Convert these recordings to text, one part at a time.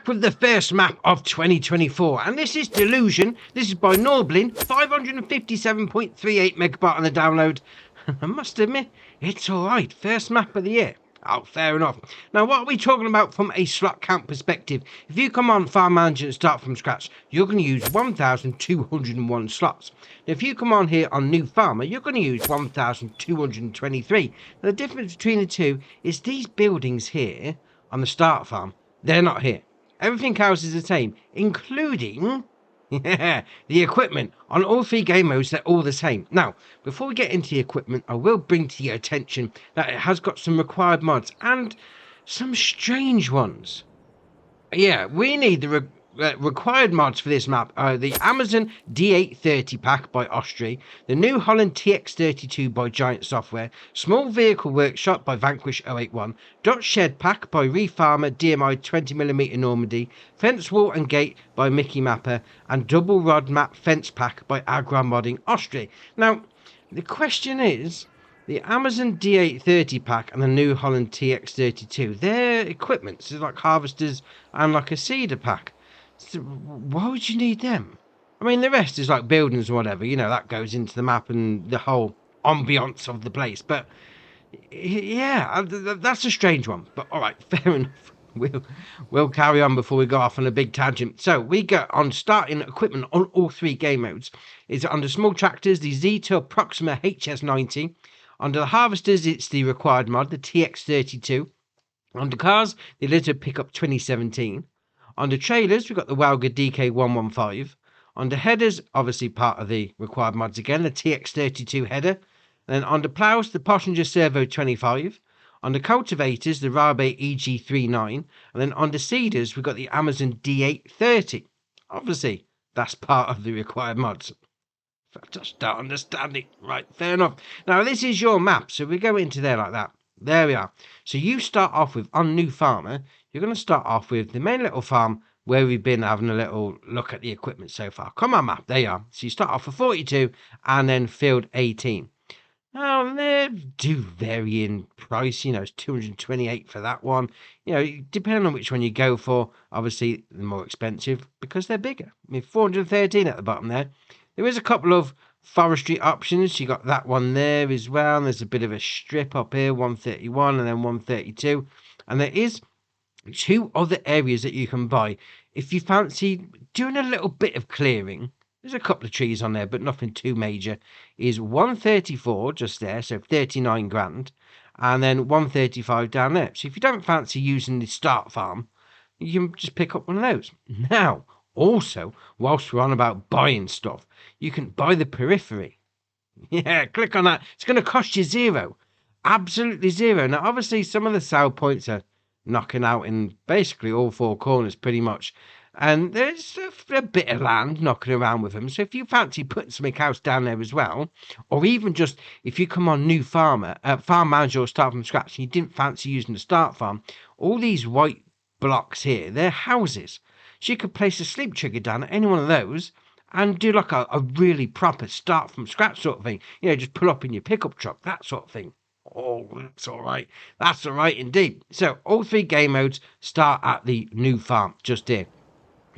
with the first map of 2024, and this is Delusion. This is by Norblin, 557.38 megabyte on the download. I must admit, it's alright, first map of the year. Oh, fair enough. Now, what are we talking about from a slot count perspective? If you come on Farm Manager and start from scratch, you're going to use 1,201 slots. Now, if you come on here on New Farmer, you're going to use 1,223. Now, the difference between the two is these buildings here on the start farm, they're not here. Everything else is the same, including the equipment. On all three game modes, they're all the same. Now, before we get into the equipment, I will bring to your attention that it has got some required mods and some strange ones. Yeah, we need the required mods for this map are the Amazon D830 pack by Oxbo, the New Holland TX32 by Giant Software, Small Vehicle Workshop by Vanquish 081, Dot Shed pack by Refarmer DMI 20mm Normandy, Fence Wall and Gate by Mickey Mapper, and Double Rod Map Fence pack by Agra Modding Oxbo. Now, the question is, the Amazon D830 pack and the New Holland TX32, their equipment, so like harvesters and like a seeder pack. So why would you need them? I mean, the rest is like buildings or whatever, you know, that goes into the map and the whole ambiance of the place. But yeah, that's a strange one. But all right, fair enough. We'll carry on before we go off on a big tangent. So we go on starting equipment on all three game modes. Is under small tractors, the Z2 Proxima HS90. Under the harvesters, it's the required mod, the TX32. Under cars, the Lizard Pickup 2017. Under trailers, we've got the Wauga DK115. Under headers, obviously part of the required mods again, the TX32 header. And then under ploughs, the Possenger Servo 25. Under cultivators, the Rabe EG39. And then under seeders, we've got the Amazon D830. Obviously, that's part of the required mods. I just don't understand it. Right, fair enough. Now, this is your map, so we go into there like that. There we are. So you start off with, on New Farmer, you're going to start off with the main little farm where we've been having a little look at the equipment so far. Come on, map. There you are. So you start off with 42 and then field 18. Now, they do vary in price. You know, it's 228 for that one. You know, depending on which one you go for, obviously, the more expensive because they're bigger. I mean, 413 at the bottom there. There is a couple of forestry options. You got that one there as well. And there's a bit of a strip up here, 131 and then 132. And there is two other areas that you can buy if you fancy doing a little bit of clearing. There's a couple of trees on there, but nothing too major. Is 134 just there, so 39 grand, and then 135 down there. So if you don't fancy using the start farm, you can just pick up one of those. Now, also, whilst we're on about buying stuff, you can buy the periphery. Yeah, click on that. It's going to cost you zero. Absolutely zero. Now, obviously, some of the sell points are knocking out in basically all four corners pretty much. And there's a bit of land knocking around with them. So if you fancy putting something else down there as well, or even just if you come on New Farmer, Farm Manager or start from scratch and you didn't fancy using the start farm, all these white blocks here, they're houses. So you could place a sleep trigger down at any one of those and do like a really proper start from scratch sort of thing. You know, just pull up in your pickup truck, that sort of thing. Oh, that's all right. That's all right indeed. So all three game modes start at the new farm, just here.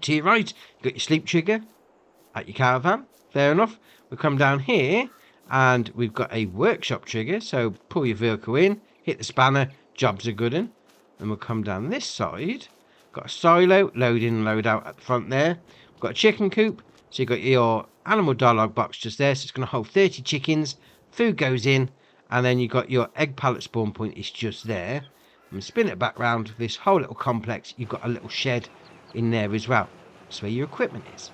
To your right, you've got your sleep trigger at your caravan. Fair enough. We'll come down here and we've got a workshop trigger. So pull your vehicle in, hit the spanner, jobs are good in. And we'll come down this side. Got a silo, load in and load out at the front there. We've got a chicken coop. So you've got your animal dialogue box just there. So it's going to hold 30 chickens. Food goes in. And then you've got your egg pallet spawn point is just there. And spin it back round this whole little complex. You've got a little shed in there as well. That's where your equipment is.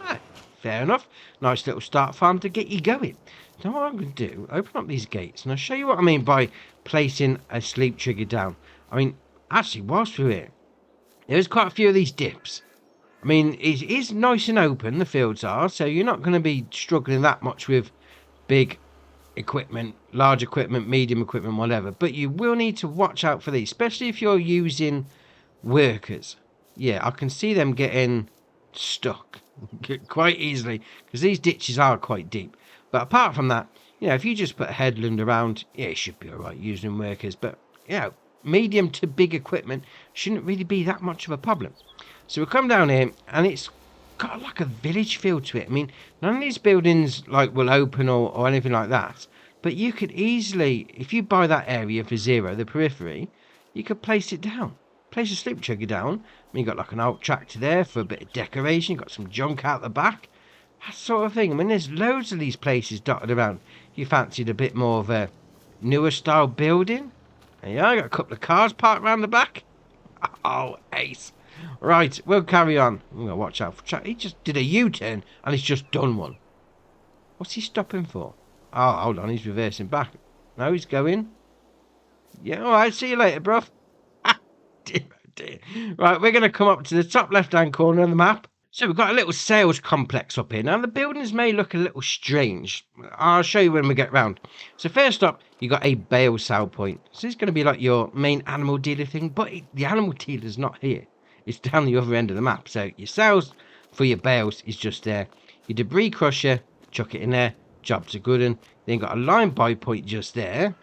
Right, fair enough. Nice little start farm to get you going. Now what I'm going to do, open up these gates and I'll show you what I mean by placing a sleep trigger down. I mean, actually, whilst we're here, there's quite a few of these dips. I mean, it is nice and open, the fields are, so you're not going to be struggling that much with big equipment, large equipment, medium equipment, whatever. But you will need to watch out for these, especially if you're using workers. Yeah, I can see them getting stuck quite easily because these ditches are quite deep. But apart from that, you know, if you just put a headland around, yeah, it should be all right using workers. But, you know, medium to big equipment shouldn't really be that much of a problem. So we'll come down here, and it's got like a village feel to it. I mean, none of these buildings like will open or anything like that, but you could easily, if you buy that area for 0, the periphery, you could place it down. Place a sleep chugger down. I mean, you got like an old tractor there for a bit of decoration. You got some junk out the back, that sort of thing. I mean, there's loads of these places dotted around. You fancied a bit more of a newer style building. Yeah, I got a couple of cars parked around the back. Oh, ace. Right, we'll carry on. I'm going to watch out for he just did a U-turn and he's just done one. What's he stopping for? Oh, hold on, he's reversing back. No, he's going. Yeah, alright, see you later, bruv. Dear, oh dear. Right, we're going to come up to the top left-hand corner of the map. So we've got a little sales complex up here. Now, the buildings may look a little strange. I'll show you when we get round. So first up, you got a bale sale point. So it's going to be like your main animal dealer thing, but the animal dealer's not here. It's down the other end of the map. So your sales for your bales is just there. Your debris crusher, chuck it in there. Jobs are good. And then you got a lime buy point just there.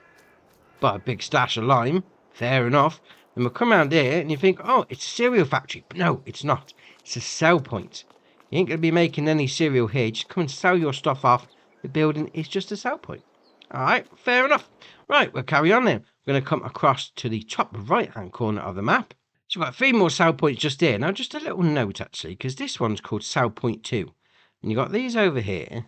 But a big stash of lime. Fair enough. Then we'll come around here and you think, oh, it's a cereal factory. But no, it's not. It's a sell point. You ain't going to be making any cereal here. Just come and sell your stuff off. The building is just a sell point. Alright, fair enough. Right, we'll carry on then. We're going to come across to the top right-hand corner of the map. So we've got 3 more sell points just here. Now, just a little note, actually, because this one's called sell point 2. And you got these over here.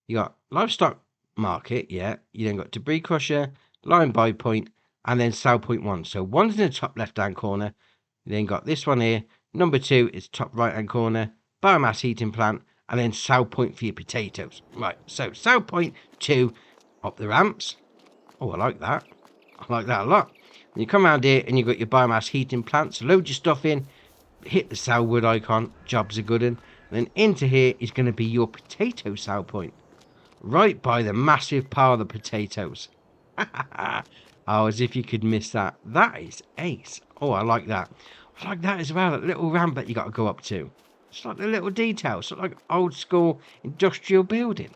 You got livestock market, yeah. You then got debris crusher, lime buy point, and then sell point 1. So one's in the top left-hand corner. You then got this one here. Number 2 is top right-hand corner, biomass heating plant, and then sell point for your potatoes. Right, so sell point 2 up the ramps. Oh, I like that. I like that a lot. And you come around here and you've got your biomass heating plant. So load your stuff in, hit the sell wood icon, jobs are good. And then into here is going to be your potato sell point. Right by the massive pile of potatoes. Oh, as if you could miss that. That is ace. Oh, I like that. I like that as well, that little ramp that you got to go up to. It's like the little details, sort of like old school industrial building.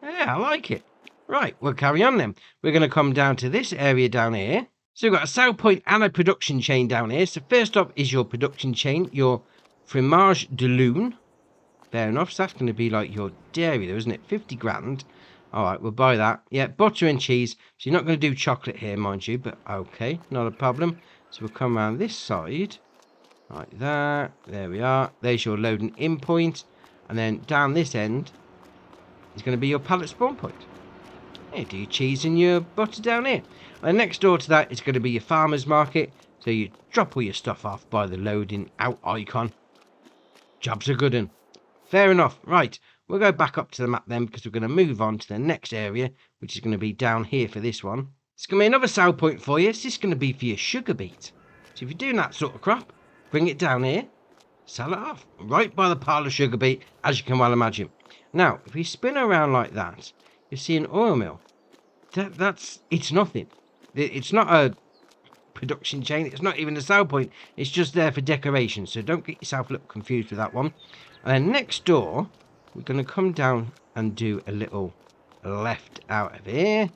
Yeah, I like it. Right, we'll carry on then. We're going to come down to this area down here. So we've got a sell point and a production chain down here. So first up is your production chain, your Fromage de Lune. Fair enough, so that's going to be like your dairy though, isn't it? 50 grand. Alright, we'll buy that. Yeah, butter and cheese. So you're not going to do chocolate here, mind you, but okay, not a problem. So we'll come around this side, like that. There we are. There's your loading in point. And then down this end is going to be your pallet spawn point. Yeah, do your cheese and your butter down here. And next door to that is going to be your farmer's market. So you drop all your stuff off by the loading out icon. Jobs are good un. Fair enough. Right, we'll go back up to the map then because we're going to move on to the next area, which is going to be down here for this one. It's going to be another sell point for you. It's just going to be for your sugar beet. So if you're doing that sort of crop, bring it down here, sell it off. Right by the pile of sugar beet, as you can well imagine. Now, if we spin around like that, you see an oil mill. It's nothing. It's not a production chain. It's not even a sell point. It's just there for decoration. So don't get yourself a little confused with that one. And then next door, we're going to come down and do a little left out of here.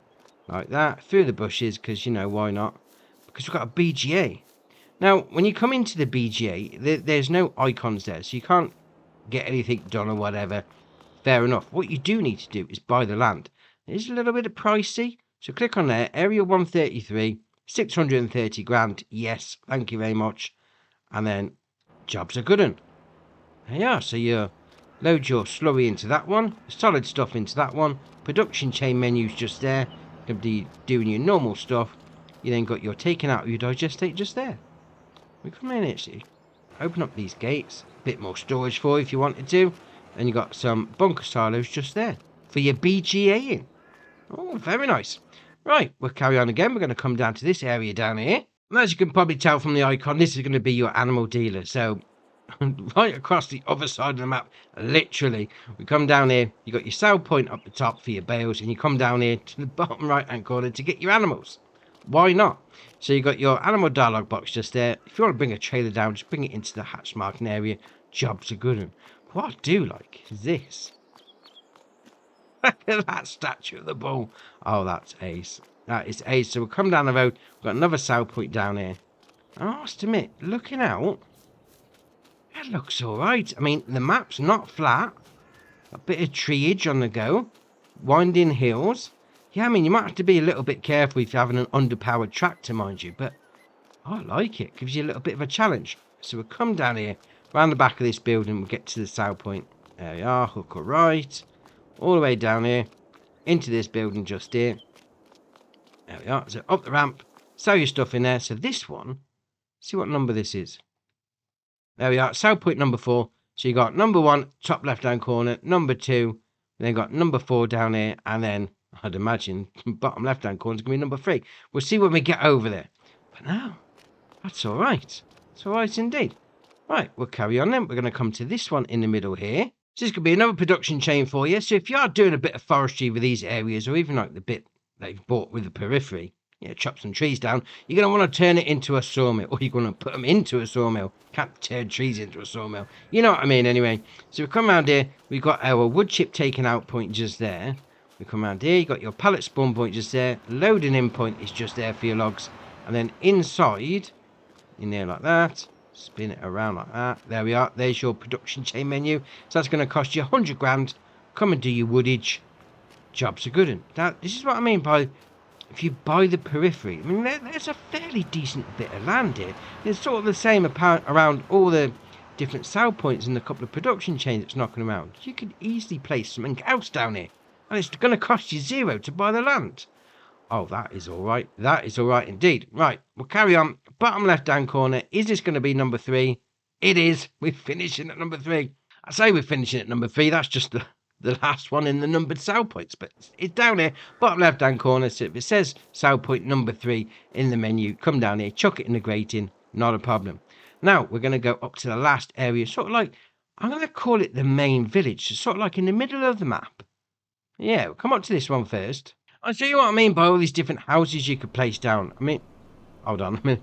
Like that, through the bushes, because, you know, why not? Because we've got a BGA. Now, when you come into the BGA, there's no icons there, so you can't get anything done or whatever. Fair enough. What you do need to do is buy the land. It's a little bit pricey, so click on there, area 133, 630 grand. Yes, thank you very much. And then, jobs are good un. There you are, so you load your slurry into that one, solid stuff into that one, production chain menus just there. Going to be doing your normal stuff. You then got your taking out your digestate just there. We come in actually, open up these gates, a bit more storage for you if you wanted to. Then you got some bunker silos just there for your BGA in. Oh, very nice. Right, we'll carry on again. We're going to come down to this area down here. And as you can probably tell from the icon, this is going to be your animal dealer. So right across the other side of the map, literally, we come down here, you got your sell point up the top for your bales, and you come down here to the bottom right hand corner to get your animals. Why not? So you got your animal dialogue box just there. If you want to bring a trailer down, just bring it into the hatch marking area. Jobs are good. And what I do like is this. Look at that statue of the bull. Oh, that's ace. That is ace. So we'll come down the road. We've got another sell point down here. I must admit, looking out, it looks alright. I mean, the map's not flat. A bit of treeage on the go. Winding hills. Yeah, I mean, you might have to be a little bit careful if you're having an underpowered tractor, mind you. But I like it. Gives you a little bit of a challenge. So we'll come down here. Around the back of this building, we'll get to the sell point. There we are. Hook right. All the way down here. Into this building just here. There we are. So up the ramp. Sell your stuff in there. So this one. See what number this is. There we are. Sell point number 4. So you got number 1, top left-hand corner. Number 2. Then got number 4 down here. And then, I'd imagine, bottom left-hand corner is going to be number 3. We'll see when we get over there. But now, that's all right. It's all right indeed. Right, we'll carry on then. We're going to come to this one in the middle here. So this could be another production chain for you. So if you are doing a bit of forestry with these areas, or even like the bit that you've bought with the periphery, chop some trees down, you're going to want to turn it into a sawmill, or you're going to put them into a sawmill. Can't turn trees into a sawmill. You know what I mean anyway. So we come around here, we've got our wood chip taken out point just there. We come around here, you got your pallet spawn point just there. Loading in point is just there for your logs. And then inside, in there like that, spin it around like that. There we are. There's your production chain menu. So that's going to cost you 100 grand. Come and do your woodage. Jobs are good. And this is what I mean by, if you buy the periphery, I mean, there's a fairly decent bit of land here. It's sort of the same around all the different sell points and a couple of production chains that's knocking around. You could easily place something else down here. And it's going to cost you 0 to buy the land. Oh, that is all right. That is all right indeed. Right, we'll carry on. Bottom left-hand corner. Is this going to be number 3? It is. We're finishing at number 3. I say we're finishing at number 3. That's just the last one in the numbered sell points. But it's down here. Bottom left-hand corner. So if it says sell point number 3 in the menu, come down here, chuck it in the grating. Not a problem. Now, we're going to go up to the last area. Sort of like, I'm going to call it the main village. So sort of like in the middle of the map. Yeah, we'll come up to this one first. I'll show you what I mean by all these different houses you could place down. I mean, hold on a minute.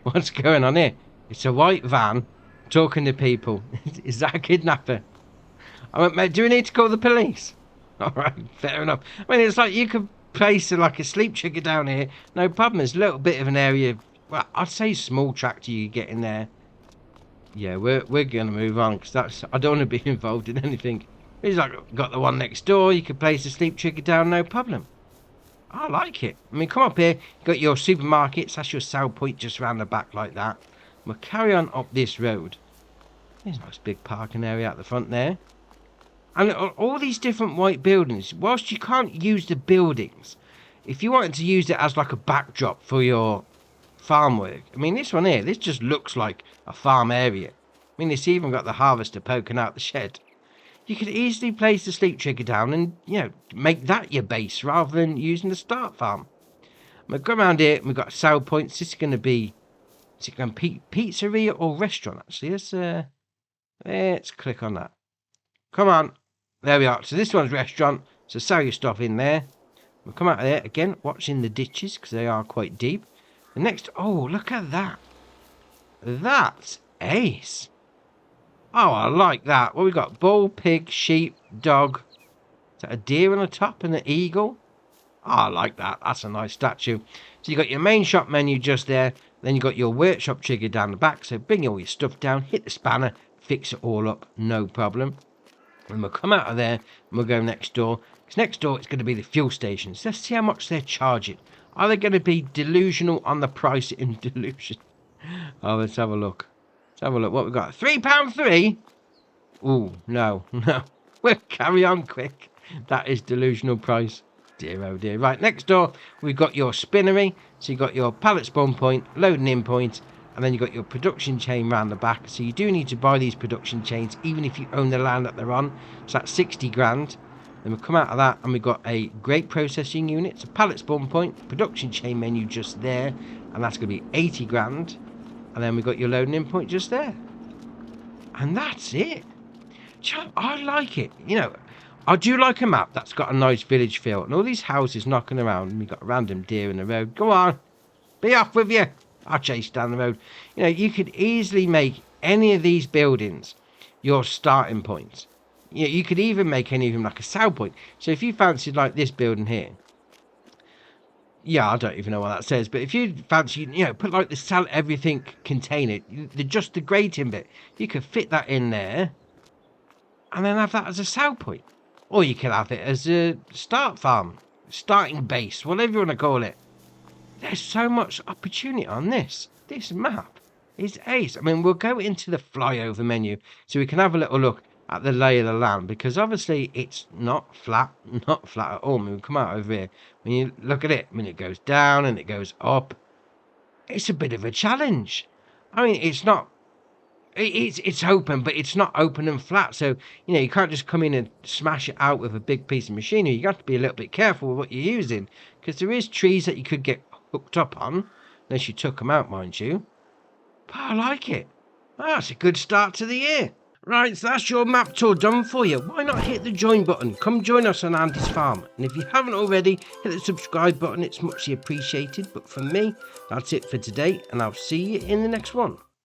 What's going on here? It's a white van talking to people. Is that a kidnapper? I went, mate, do we need to call the police? All right, fair enough. I mean, it's like you could place like a sleep trigger down here. No problem. There's a little bit of an area. Well, I'd say small tractor you get in there. Yeah, we're going to move on because I don't want to be involved in anything. He's like, got the one next door. You could place a sleep trigger down, no problem. I like it. I mean, come up here. You got your supermarkets. That's your sell point just around the back like that. We'll carry on up this road. There's a nice big parking area at the front there. And all these different white buildings. Whilst you can't use the buildings, if you wanted to use it as like a backdrop for your farm work. I mean, this one here, this just looks like a farm area. I mean, it's even got the harvester poking out the shed. You could easily place the sleep trigger down and, make that your base rather than using the start farm. We'll go around here and we've got sell points. This is going to be, is it going to be pizzeria or restaurant actually? Let's click on that. Come on. There we are. So this one's restaurant. So sell your stuff in there. We'll come out of there again, watching the ditches because they are quite deep. The next, oh, look at that. That's ace. Oh, I like that. Well, we've got bull, pig, sheep, dog. Is that a deer on the top and an eagle? Oh, I like that. That's a nice statue. So you got your main shop menu just there. Then you got your workshop trigger down the back. So bring all your stuff down, hit the spanner, fix it all up. No problem. And we'll come out of there and we'll go next door. Because next door it's going to be the fuel stations. Let's see how much they're charging. Are they going to be delusional on the price in Delusion? Oh, let's have a look. Let's have a look what we've got. £3.3? Ooh, no. We'll carry on quick. That is delusional price. Dear oh dear. Right, next door we've got your spinnery. So you've got your pallet spawn point, loading in point, and then you've got your production chain round the back. So you do need to buy these production chains even if you own the land that they're on. So that's 60 grand. Then we'll come out of that and we've got a grape processing unit. So pallet spawn point, production chain menu just there, and that's going to be 80 grand. And then we've got your loading in point just there. And that's it. I like it. I do like a map that's got a nice village feel. And all these houses knocking around. And we've got a random deer in the road. Go on. Be off with you. I'll chase down the road. You could easily make any of these buildings your starting point. You could even make any of them like a sell point. So if you fancied like this building here. Yeah, I don't even know what that says, but if you fancy, put like the sell everything container, just the grating bit, you could fit that in there and then have that as a sell point. Or you could have it as a start farm, starting base, whatever you want to call it. There's so much opportunity on this. This map is ace. I mean, we'll go into the flyover menu so we can have a little look at the lay of the land, because obviously it's not flat at all. I mean, we'll come out over here. When you look at it, I mean, it goes down and it goes up. It's a bit of a challenge. I mean, it's not. It's open, but it's not open and flat. So, you can't just come in and smash it out with a big piece of machinery. You got to be a little bit careful with what you're using, because there is trees that you could get hooked up on, unless you took them out, mind you. But I like it. That's a good start to the year. Right, so that's your map tour done for you. Why not hit the join button? Come join us on Andy's farm. And if you haven't already, hit the subscribe button. It's muchly appreciated. But from me, that's it for today, and I'll see you in the next one.